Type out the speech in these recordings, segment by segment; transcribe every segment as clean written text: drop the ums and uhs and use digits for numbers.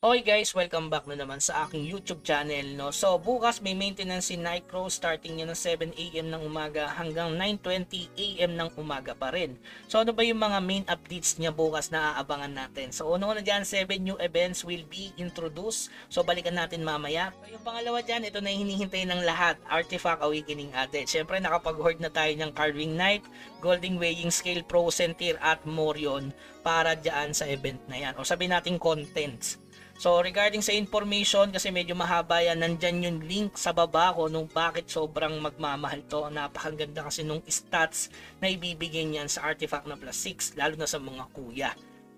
Okay guys, welcome back na naman sa aking YouTube channel, no. So bukas may maintenance si Nicro, starting niya ng 7 AM ng umaga hanggang 9:20 AM ng umaga pa rin. So ano ba yung mga main updates niya bukas na aabangan natin? So una diyan, 7 new events will be introduced. So balikan natin mamaya. So, yung pangalawa diyan, ito na yung hinihintay ng lahat, Artifact Awakening added. Syempre nakapag-hoard na tayo ng Carving Knife, Golden Weighing Scale, Pro Sentir at Morion para diyan sa event na yan. O sabihin natin contents. So regarding sa information, kasi medyo mahaba yan, nandyan yung link sa baba ko nung bakit sobrang magmamahal to. Napakaganda kasi nung stats na ibibigay niyan sa Artifact na plus 6, lalo na sa mga kuya.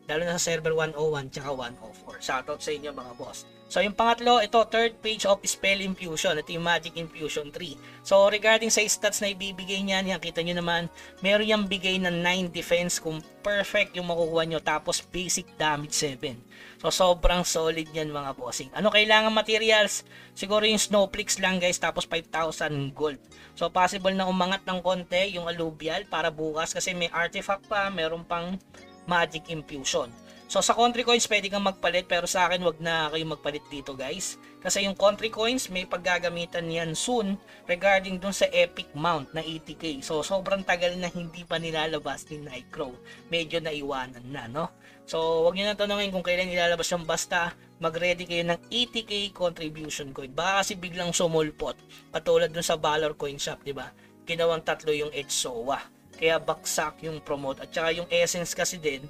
Lalo na sa server 101 tsaka 104. Shoutout sa inyo mga boss. So yung pangatlo, ito third page of Spell Infusion. Ito yung Magic Infusion 3. So regarding sa stats na ibibigay niyan, yan kita nyo naman, meron yung bigay na 9 defense kung perfect yung makukuha nyo, tapos basic damage 7. So sobrang solid yan mga bossing. Ano kailangan materials? Siguro yung Snowflakes lang guys, tapos 5,000 gold. So possible na umangat ng konti yung alluvial para bukas kasi may artifact pa, meron pang Magic Infusion. So sa country coins pwede kang magpalit, pero sa akin wag na kayo magpalit dito guys. Kasi yung country coins may paggagamitan yan soon regarding dun sa epic mount na 80k. So sobrang tagal na hindi pa nilalabas ni Nightcrow. Medyo naiwanan na, no? So wag niyo na tanungin kung kailan ilalabas yung, basta mag-ready kayo ng 80k contribution coin. Baka kasi biglang sumulpot. Katulad dun sa Valor Coin Shop, di ba? Ginawang tatlo yung Edge Sowa. Kaya baksak yung promote. At saka yung essence kasi din,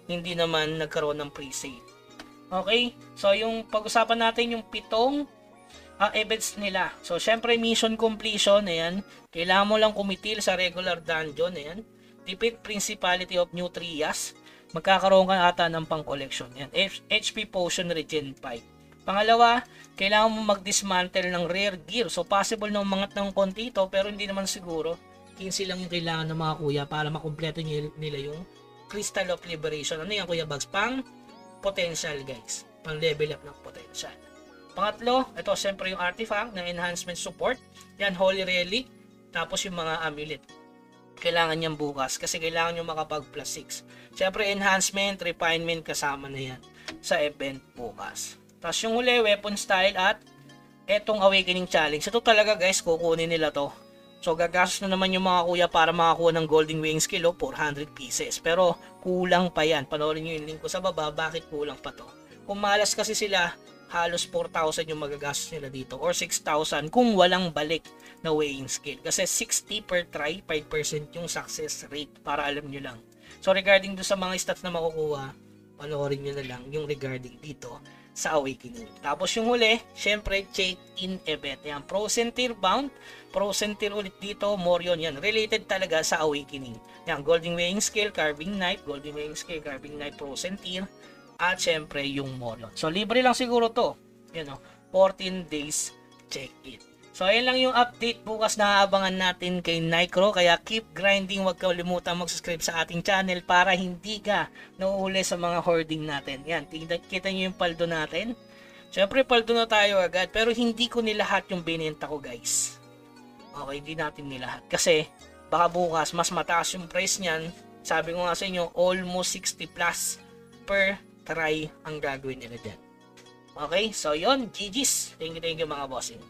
hindi naman nagkaroon ng pre-sale. Okay? So yung pag-usapan natin yung pitong events nila. So syempre mission completion, ayan. Kailangan mo lang kumitil sa regular dungeon, ayan. Defeat Principality of New Trias. Magkakaroon ka ata ng pang-collection. Ayan. HP Potion Regen 5. Pangalawa, kailangan mo mag-dismantle ng rare gear. So possible na umangat ng konti ito, pero hindi naman siguro. 15 lang yung kailangan ng mga kuya para makumpleto nila yung Crystal of Liberation. Ano yan kuya Bags? Pang potential guys. Pang level up ng potential. Pangatlo, ito siyempre yung artifact ng enhancement support. Yan, Holy Relic. Tapos yung mga amulet. Kailangan yan bukas kasi kailangan nyo makapag plus 6. Siyempre enhancement, refinement kasama na yan sa event bukas. Tapos yung huli, weapon style at etong awakening challenge. Ito talaga guys, kukunin nila to. So gagastos na naman yung mga kuya para makakuha ng Golden Weighing Skill, 400 pieces. Pero kulang pa yan. Panoorin nyo yung link ko sa baba, bakit kulang pa to. Kung malas kasi sila, halos 4,000 yung magagastos nila dito or 6,000 kung walang balik na weighing skill. Kasi 60 per try, 5% yung success rate para alam nyo lang. So regarding do sa mga stats na makukuha, panoorin nyo na lang yung regarding dito sa Awakening. Tapos yung huli, syempre check-in event. Yan, Pro Sentir Bound, Pro Sentir ulit dito, Morion yan. Related talaga sa Awakening. Yan, Golden Weighing Scale, Carving Knife, Golden Weighing Scale, Carving Knife, Pro Sentir, at syempre yung Morion. So libre lang siguro to. Yan o, 14 days check-in. So ayun lang yung update bukas na aabangan natin kay Nicro. Kaya keep grinding, huwag kalimutan mag-subscribe sa ating channel para hindi ka nauuli sa mga hoarding natin. Yan, kita nyo yung paldo natin. Siyempre paldo na tayo agad, pero hindi ko nilahat yung binenta ko guys. Okay, hindi natin nilahat. Kasi baka bukas mas mataas yung price niyan. Sabi ko nga sa inyo, almost 60 plus per try ang gagawin nila dyan. Okay, so yun, GG's. Thank you mga bossing.